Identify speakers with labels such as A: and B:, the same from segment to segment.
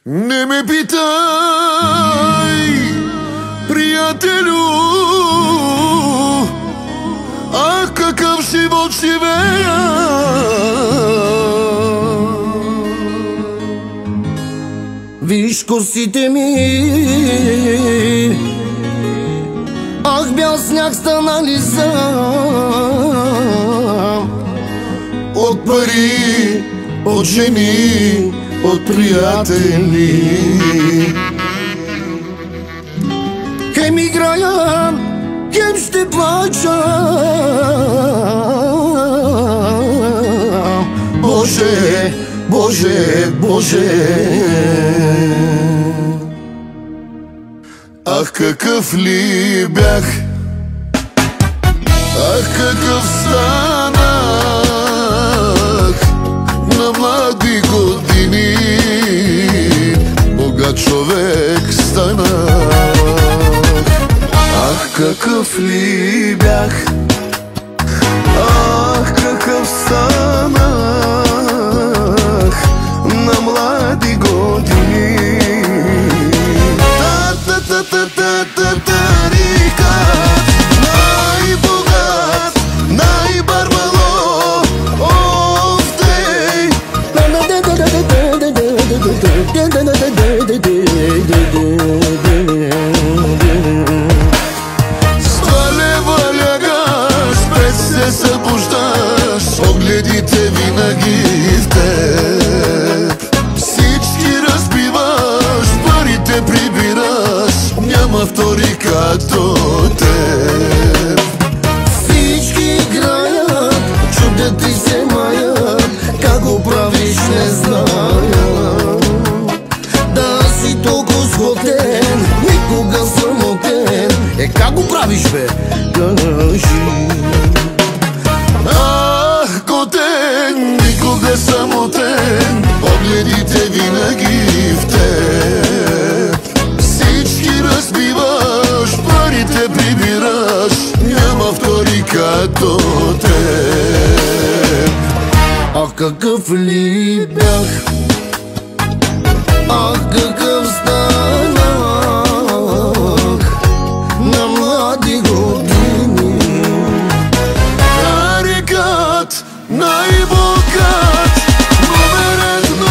A: Не ме питай, приятелю, ах, какъв живот живея.
B: Виж косите ми, ах, бял сняг станали са.
A: От пари, от жени, от приятели.
B: Хем играя, хем ще плача.
A: Боже, Боже, Боже. Ах, какъв ли бях, ах, какъв станах на млади години. Богат човек станах. Ах, какъв ли бях, ах, какъв станах на млади години. Тарикат, най-богат, най-барбало, овдей. С 2 лева лягаш, без се събуждаш, погледите винаги в теб. Всички разбиваш, парите прибираш, няма втори като теб.
B: Всички играят, чудят и се маят, как го правиш не зная. Да си толкова сгоден, никога самотен, как го правиш бе? Кажи.
A: Ах, готен, никога самотен, погледите винаги в теб. Всички разбиваш, парите прибираш, няма втори като теб.
B: Ах, какъв ли бях, ах, какъв станах на млади години.
A: Тарикат, най-богат, номер
B: 1.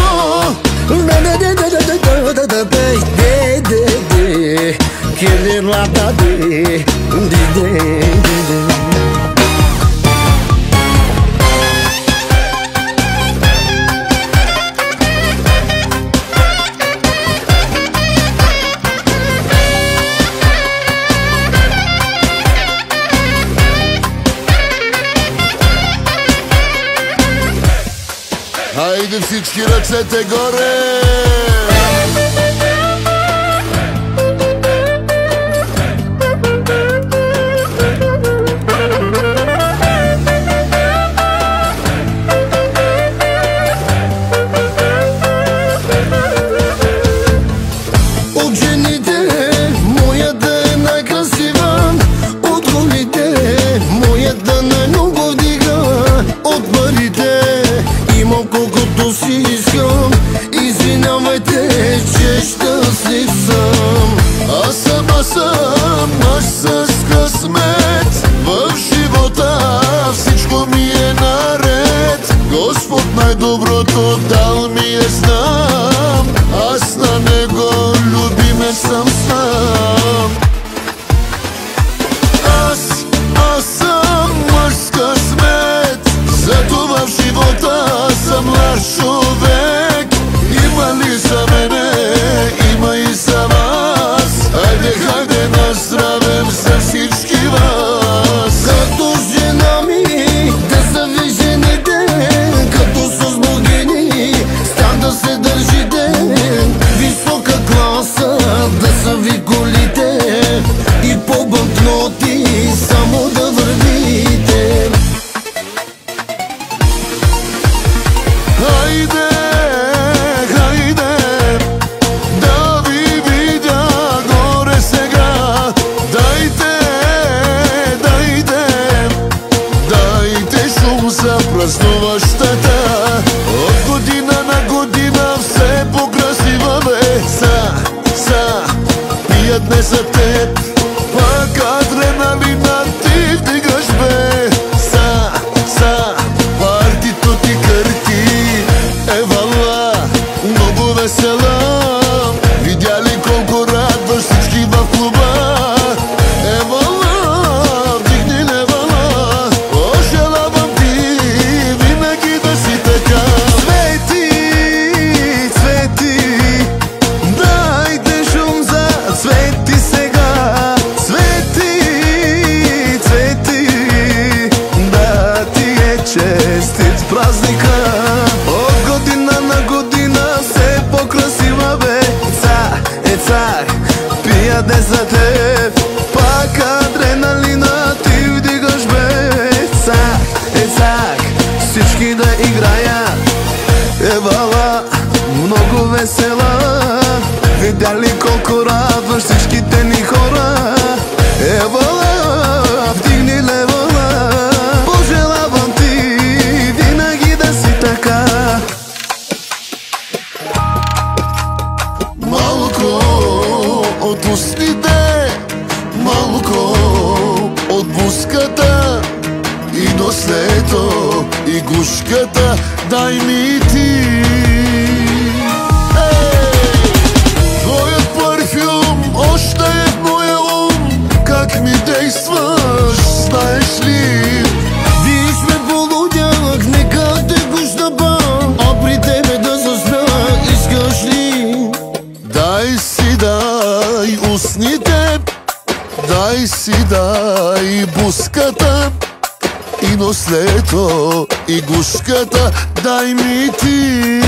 A: Хайде всички ръцете горе!
B: От жените моята е най-красива, от колите моята най-много вдига, от парите имам колкото си искам. Извинявайте, че щастлив съм.
A: Аз съм мъж с късмет, в живота всичко ми е наред. Господ най-доброто дал ми е, знам, аз на него любиме съм сам. Аз съм мъж с късмет, затова в живота съм млад човек. Има ли за мене, има и за вас. Хайде на здраве за всички вас.
B: Като жена ми да са ви жените, като с богини
A: днес за теб. Пак адреналина ти вдигаш бе. Партито ти кърти. Евала, много весела. Видя ли колко радваш всички в клуба? Евала, вдигни левала. Пожелавам ти винаги да си така.
B: Цвети, цвети, дайте шум за цвети сега. Цвети, цвети, да ти е честит празника. От година на година все по-красива бе. Цар, пия днес за теб. Пак адреналина ти вдигаш бе. Цар, всички да играят. Евала, много весела. Видя ли колко радваш всичките ни хора? Евала, вдигни левала. Пожелавам ти винаги да си така.
A: Малко от устните, малко от буската и до слето и гушката дай ми ти. Твоят парфюм още е в моя ум. Как ми действаш, знаеш ли?
B: Виж ме полудях, нека те гущаба, а при тебе да заспя, искаш ли?
A: Дай си дай устните, дай си дай буската и нослето и гушката дай ми ти.